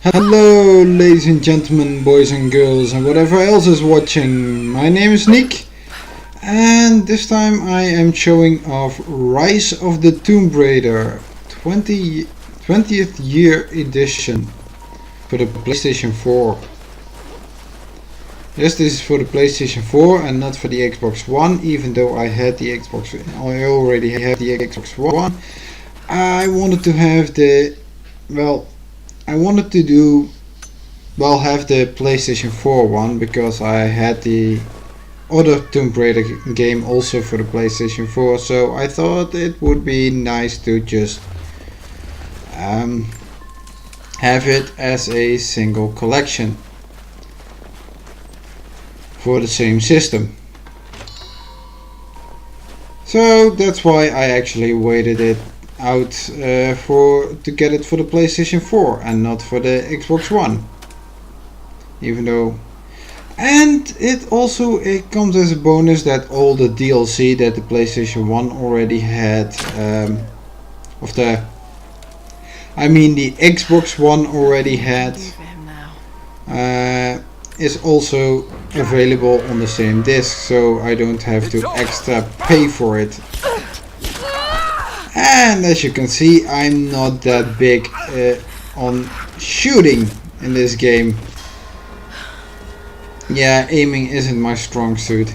Hello ladies and gentlemen, boys and girls and whatever else is watching. My name is Nick and this time I am showing off Rise of the Tomb Raider 20th year edition for the PlayStation 4. Yes, this is for the PlayStation 4 and not for the Xbox One, even though I already have the Xbox One. I wanted to have have the PlayStation 4 one because I had the other Tomb Raider game also for the PlayStation 4, so I thought it would be nice to just have it as a single collection for the same system. So that's why I actually waited it out to get it for the PlayStation 4 and not for the Xbox One, even though, and it comes as a bonus that all the DLC that the PlayStation 1 already had the Xbox One already had is also available on the same disc, so I don't have to extra pay for it. And as you can see, I'm not that big on shooting in this game. Yeah, aiming isn't my strong suit.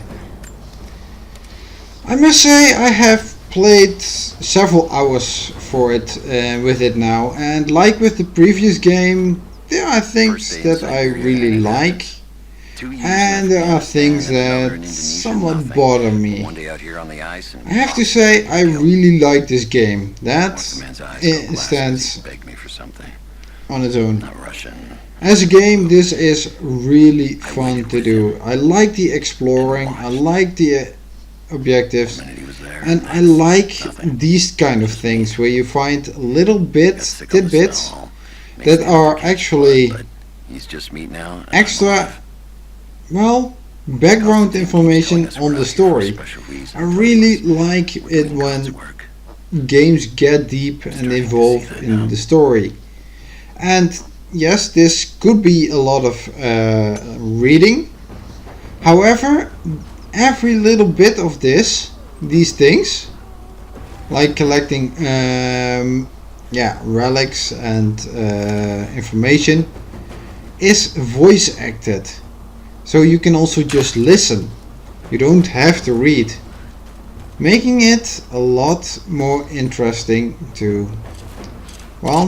I must say I have played several hours for it with it now, and like with the previous game, there are things that I really like, and there are things that somewhat bother me. I have to say I really like this game. That stands on its own. As a game, this is really fun to do. I like the exploring, I like the objectives, and I like these kind of things where you find little tidbits that are actually extra, background information on the story. I really like it when games get deep and evolve in the story. And yes, this could be a lot of reading. However, every little bit of these things, like collecting relics and information, is voice acted. So you can also just listen. You don't have to read, making it a lot more interesting to, how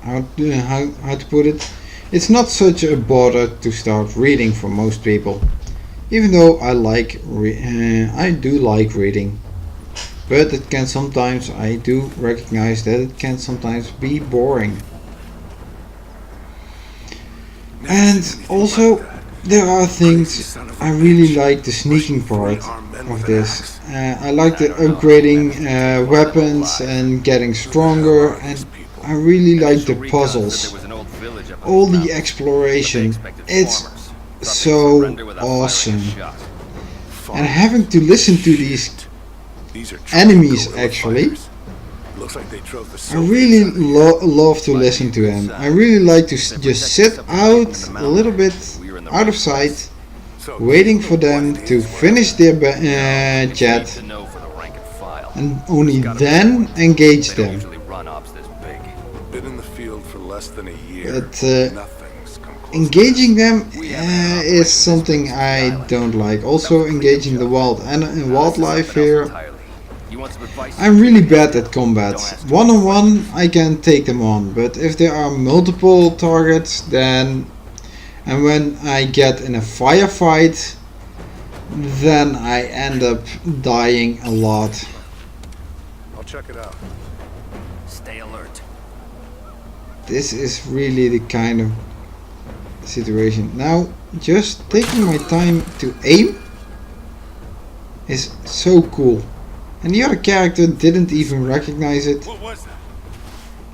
to put it? It's not such a bother to start reading for most people, even though I do like reading, but it can sometimes, I do recognize that it can sometimes be boring. And also there are things I really like the sneaking part of this. I like the upgrading weapons and getting stronger, and I really like the puzzles, all the exploration. It's so awesome. And having to listen to these enemies, actually, I really love to listen to them. I really like to just sit out a little bit out of sight, waiting for them to finish their chat, and only then engage them. But engaging them is something I don't like. Also engaging the wildlife here. I'm really bad at combat. One-on-one I can take them on, but if there are multiple targets, and when I get in a firefight, then I end up dying a lot. I'll check it out. Stay alert. This is really the kind of situation. Now, just taking my time to aim is so cool. And the other character didn't even recognize it. What was that?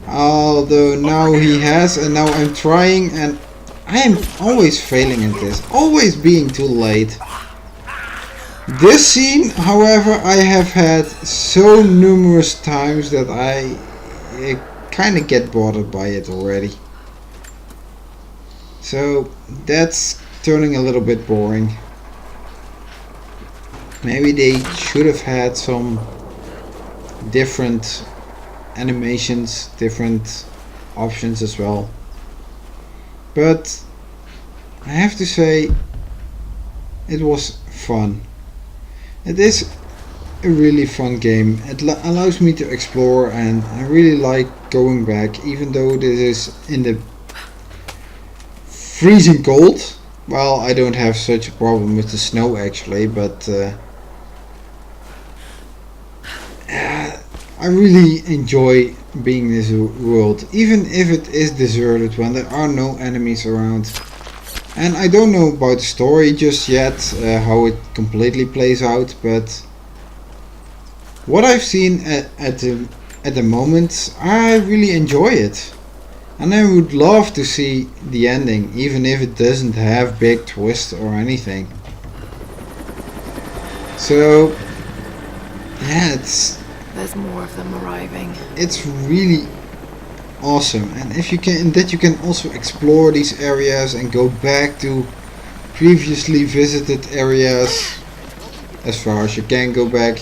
Although now he has, and now I'm trying, and I am always failing at this. Always being too late. This scene, however, I have had so numerous times that I kind of get bothered by it already. So that's turning a little bit boring. Maybe they should have had some different animations, different options as well. But I have to say, it was fun. It is a really fun game. It allows me to explore, and I really like going back, even though this is in the freezing cold. Well, I don't have such a problem with the snow actually, but I really enjoy being in this world, even if it is deserted when there are no enemies around. And I don't know about the story just yet, how it completely plays out, but what I've seen at the moment, I really enjoy it. And I would love to see the ending, even if it doesn't have big twists or anything. So yeah, there's more of them arriving. It's really awesome, and if you can, that you can also explore these areas and go back to previously visited areas as far as you can go back.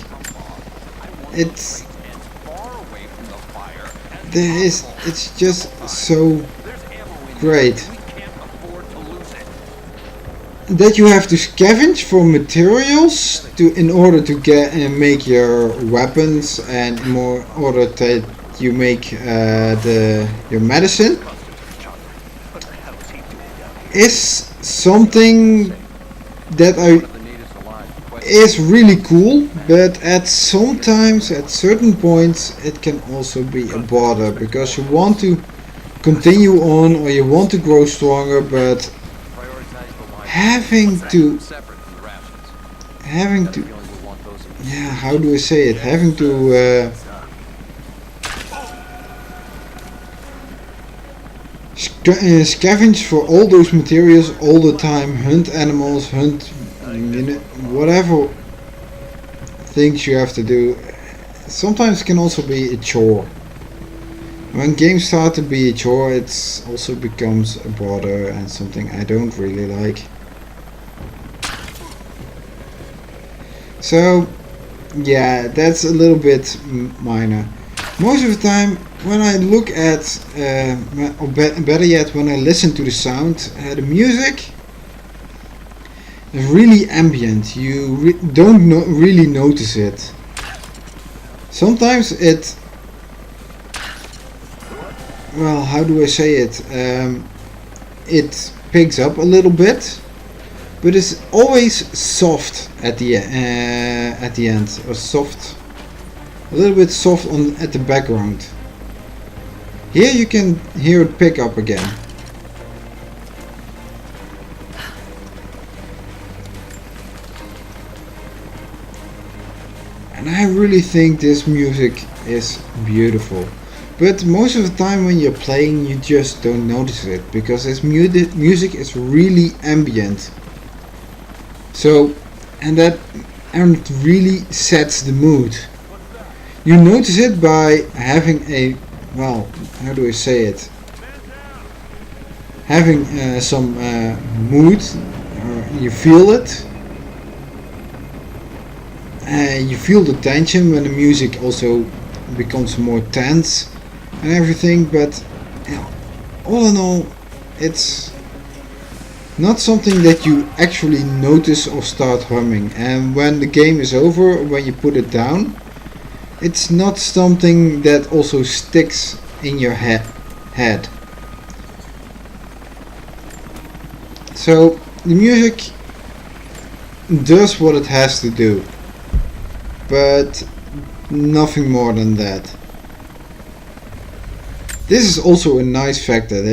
It's just so great that you have to scavenge for materials in order to get and make your weapons, and in order that you make your medicine, is something that is really cool, but at certain points it can also be a bother, because you want to continue on or you want to grow stronger, but having to yeah, how do I say it, having to scavenge for all those materials all the time, hunt animals, hunt whatever things you have to do, sometimes can also be a chore. When games start to be a chore, it also becomes a bother and something I don't really like. So yeah, that's a little bit minor. Most of the time when I look at, or better yet, when I listen to the sound, the music is really ambient. You don't really notice it. Sometimes it, well, how do I say it? It picks up a little bit, but it's always soft at the end, or soft, a little bit soft at the background. Here you can hear it pick up again. And I really think this music is beautiful. But most of the time when you're playing, you just don't notice it, because this music is really ambient. So, and it really sets the mood. You notice it by having a, well, how do I say it? Having some mood, you feel it. You feel the tension when the music also becomes more tense and everything, but all in all, it's not something that you actually notice or start humming. And when the game is over, when you put it down, it's not something that also sticks in your head. So the music does what it has to do, but nothing more than that. This is also a nice factor.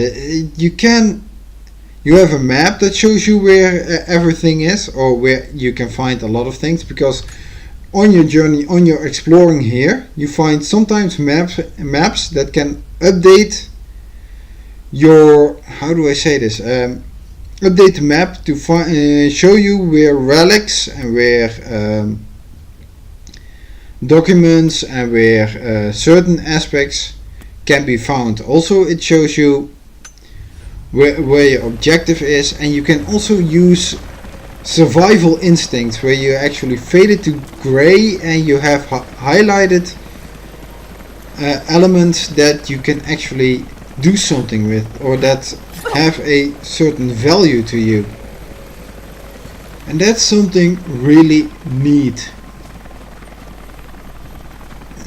You have a map that shows you where everything is, or where you can find a lot of things, because on your journey, on your exploring here, you find sometimes maps that can update your, how do I say this, update the map to show you where relics and where documents and where certain aspects can be found. Also, it shows you where your objective is, and you can also use survival instincts where you actually fade it to gray and you have highlighted elements that you can actually do something with, or that have a certain value to you. And that's something really neat.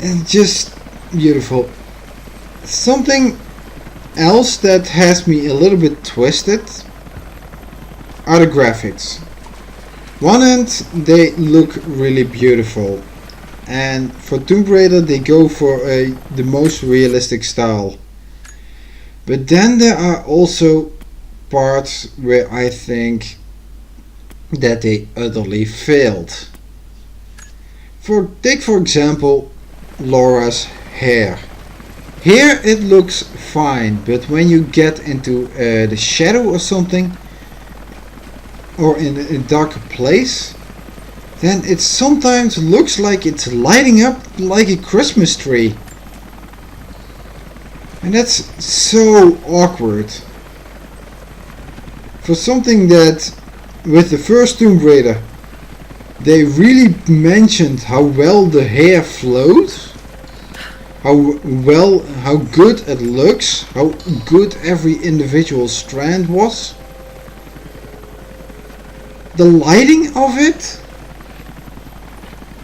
And just beautiful. Something else that has me a little bit twisted are the graphics. One hand, they look really beautiful, and for Tomb Raider they go for the most realistic style. But then there are also parts where I think that they utterly failed. Take for example Lara's hair. Here it looks fine, but when you get into the shadow or something, or in a darker place, then it sometimes looks like it's lighting up like a Christmas tree. And that's so awkward. For something that, with the first Tomb Raider, they really mentioned how well the hair flowed, how good it looks, how good every individual strand was. The lighting of it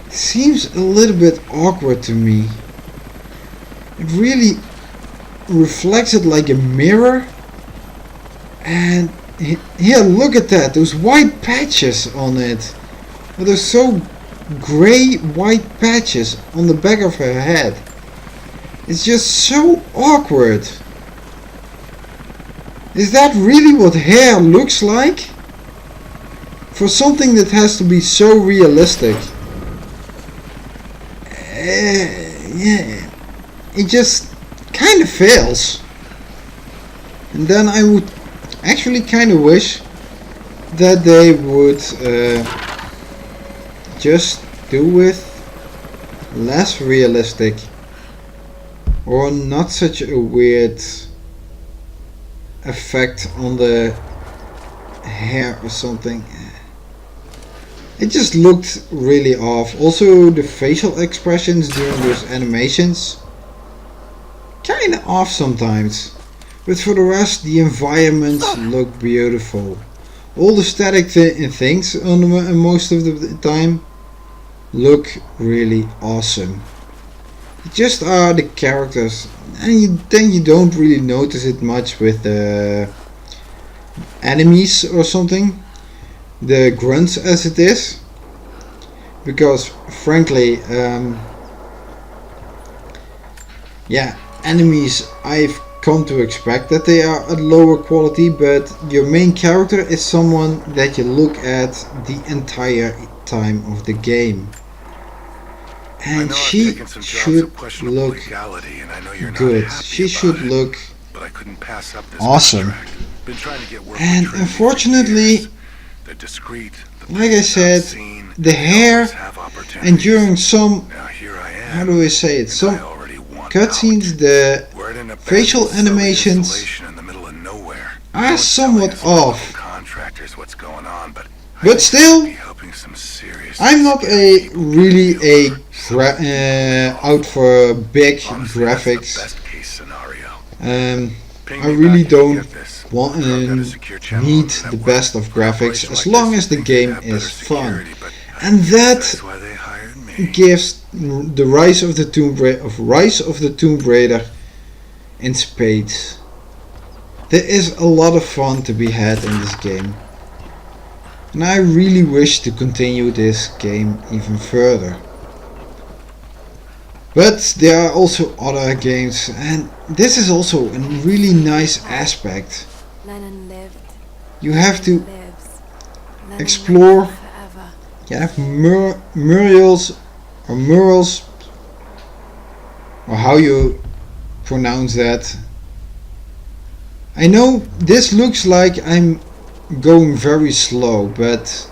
seems a little bit awkward to me. It really reflects it like a mirror. And here, look at that, those white patches on it. They're so grey white patches on the back of her head. It's just so awkward. Is that really what hair looks like? For something that has to be so realistic. Yeah, it just kind of fails. And then I would actually kind of wish that they would just do with less realistic, or not such a weird effect on the hair or something. It just looked really off. Also the facial expressions during those animations, kinda off sometimes. But for the rest, the environments look beautiful. All the static things on most of the time look really awesome. It just are the characters, and then you don't really notice it much with the enemies or something. The grunts as it is, because frankly yeah, enemies I've come to expect that they are at lower quality, but your main character is someone that you look at the entire time of the game, and she should look good. She should look awesome. And unfortunately, like I said, the hair, and during some, how do I say it, some cutscenes, the facial animations are somewhat off. But still, I'm not out for big graphics. I really don't need the best of graphics, as long as the game is fun. And that gives the Rise of the Tomb Raider in spades. There is a lot of fun to be had in this game, and I really wish to continue this game even further. But there are also other games, and this is also a really nice aspect. You have to explore. You have murals, or how you pronounce that. I know this looks like I'm going very slow, but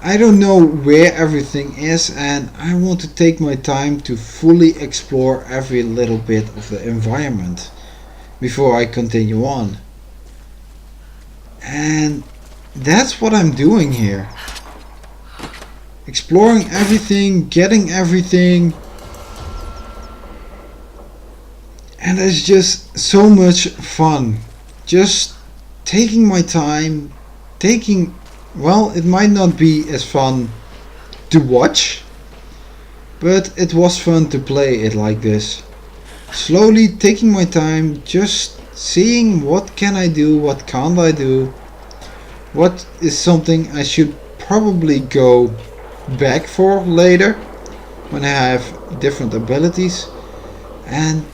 I don't know where everything is, and I want to take my time to fully explore every little bit of the environment before I continue on. And that's what I'm doing here. Exploring everything, getting everything. And it's just so much fun. Just taking my time, well, it might not be as fun to watch, but it was fun to play it like this. Slowly taking my time, just seeing what can I do, what can't I do, what is something I should probably go back for later when I have different abilities. And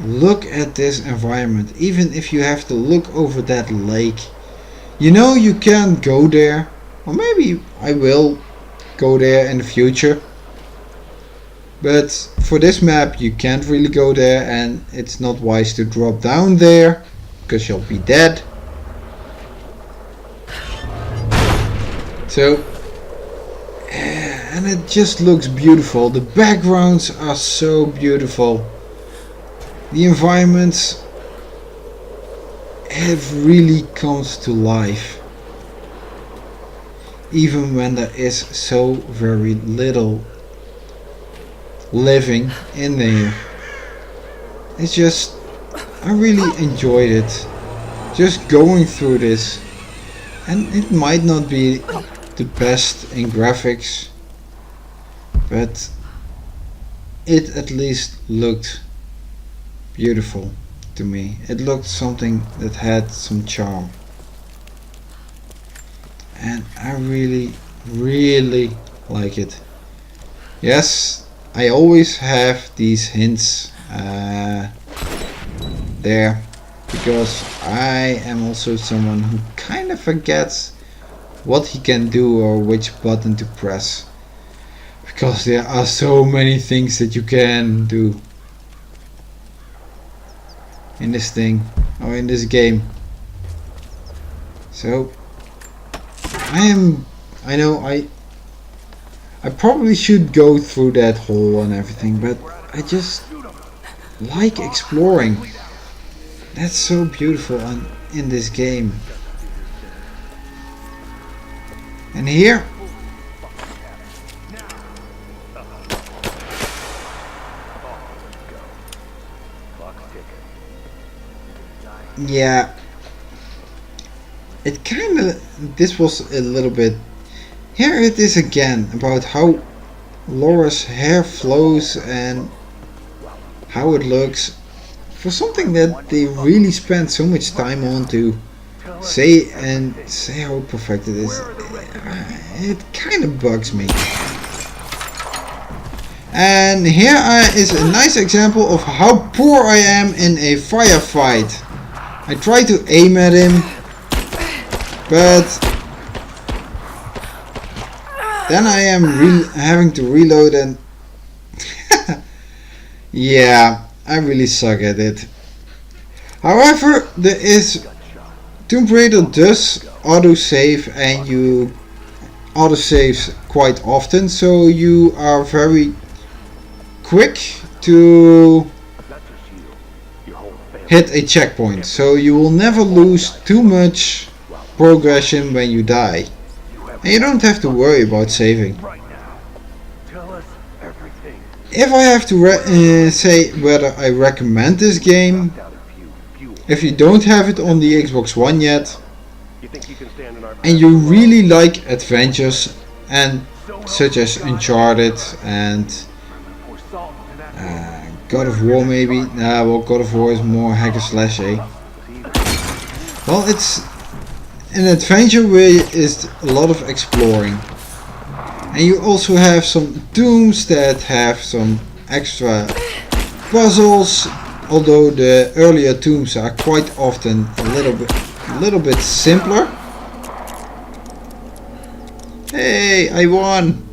look at this environment. Even if you have to look over that lake, you know you can't go there, or maybe I will go there in the future, but for this map you can't really go there, and it's not wise to drop down there because you'll be dead. So and it just looks beautiful. The backgrounds are so beautiful. The environments, it really comes to life, even when there is so very little living in there. It's just, I really enjoyed it, just going through this. And it might not be the best in graphics, but it at least looked beautiful to me. It looked something that had some charm, and I really like it. Yes, I always have these hints there, because I am also someone who kind of forgets what he can do or which button to press, because there are so many things that you can do in this thing, or in this game. So I know I probably should go through that hole and everything, but I just like exploring. That's so beautiful in this game. And here, yeah, it kinda, this was a little bit, here it is again, about how Laura's hair flows and how it looks. For something that they really spent so much time on to say how perfect it is, it kind of bugs me. And here is a nice example of how poor I am in a firefight. I try to aim at him, but then I am having to reload, and yeah, I really suck at it. However, there is Tomb Raider does autosave, and you autosaves quite often, so you are very quick to hit a checkpoint, so you will never lose too much progression when you die, and you don't have to worry about saving. If I have to say whether I recommend this game, if you don't have it on the Xbox One yet, and you really like adventures and such as Uncharted and God of War maybe. Well, God of War is more hack and slash, eh? Well, it's an adventure where is a lot of exploring. And you also have some tombs that have some extra puzzles, although the earlier tombs are quite often a little bit simpler. Hey, I won!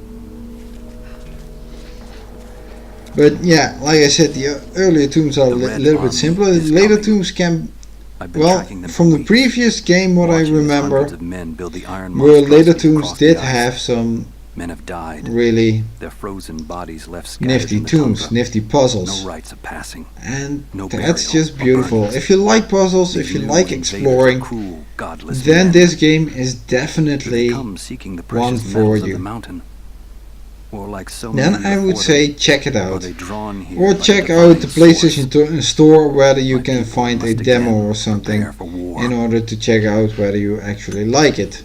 But yeah, like I said, the earlier tombs are a little bit simpler. The later tombs can I've been Well, tracking them from for the weeks, previous game, what I watching as remember, hundreds of men build the iron where later monstrosities tombs across the did ice. have some Men have died, really their frozen bodies left scattered nifty in the tombs, tundra. nifty No puzzles. rites of passing. And No that's burial just or beautiful. burdens. If you like puzzles, These if you new like invaders are exploring, cruel, godless then men. this game is Do they definitely come seeking the one precious for metals of you. the mountain? Or like so Then many I would before say them, check it are out. they drawn here Or by check divine out the PlayStation Store whether you My can people find a must demo again or something prepare for war. in order to check out whether you actually like it.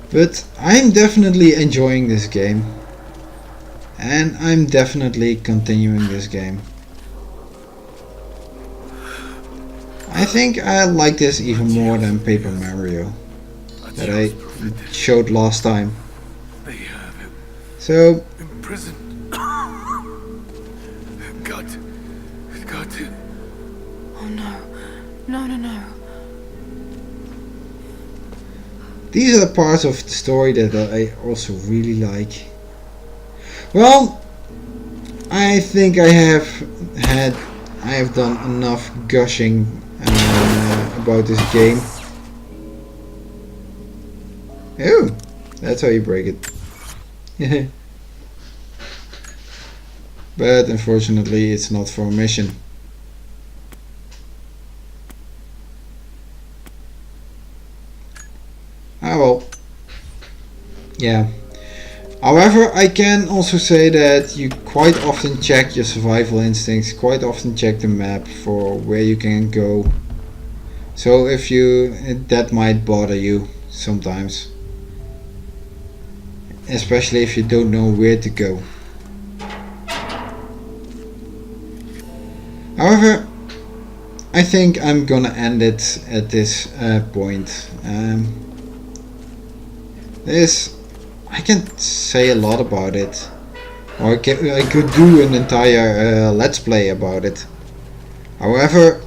But I'm definitely enjoying this game. And I'm definitely continuing this game. I think I like this even more than Paper Mario that I showed last time. They have him So imprisoned. Got to. Oh no. No. these are the parts of the story that I also really like. Well, I think I have done enough gushing about this game. Oh, that's how you break it. But unfortunately it's not for a mission. Ah well. Yeah. However, I can also say that you quite often check your survival instincts, quite often check the map for where you can go. So if that might bother you sometimes. Especially if you don't know where to go. However, I think I'm gonna end it at this point. I can't say a lot about it, or I could do an entire let's play about it. However,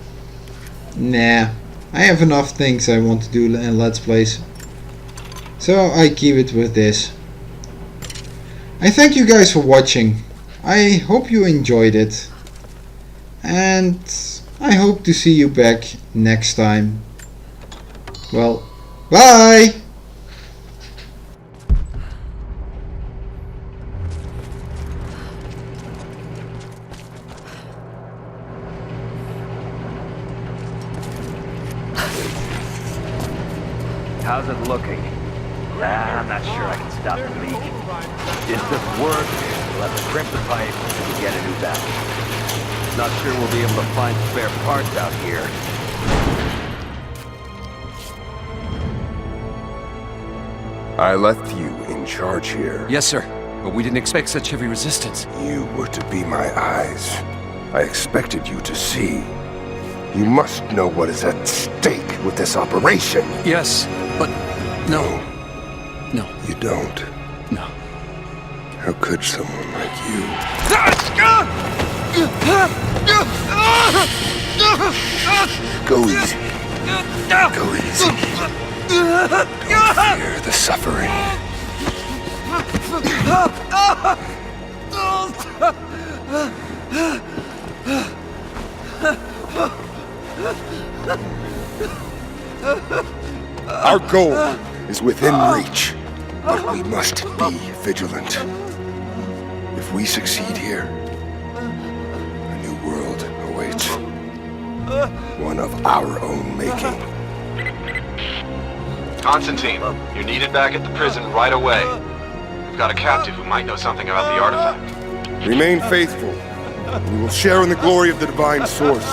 nah, I have enough things I want to do in let's plays, so I keep it with this. I thank you guys for watching. I hope you enjoyed it, and I hope to see you back next time. Well, bye! How's it looking? I'm not sure I can stop the leak. If this works, we'll have to crimp the pipe and get a new battery. Not sure we'll be able to find spare parts out here. I left you in charge here. Yes, sir. But we didn't expect such heavy resistance. You were to be my eyes. I expected you to see. You must know what is at stake with this operation. Yes, but no. No. You don't. No. How could someone like you? Go easy. Go easy. Don't fear the suffering. Our goal is within reach, but we must be vigilant. If we succeed here, a new world awaits. One of our own making. Constantine, you're needed back at the prison right away. We've got a captive who might know something about the artifact. Remain faithful. We will share in the glory of the divine source.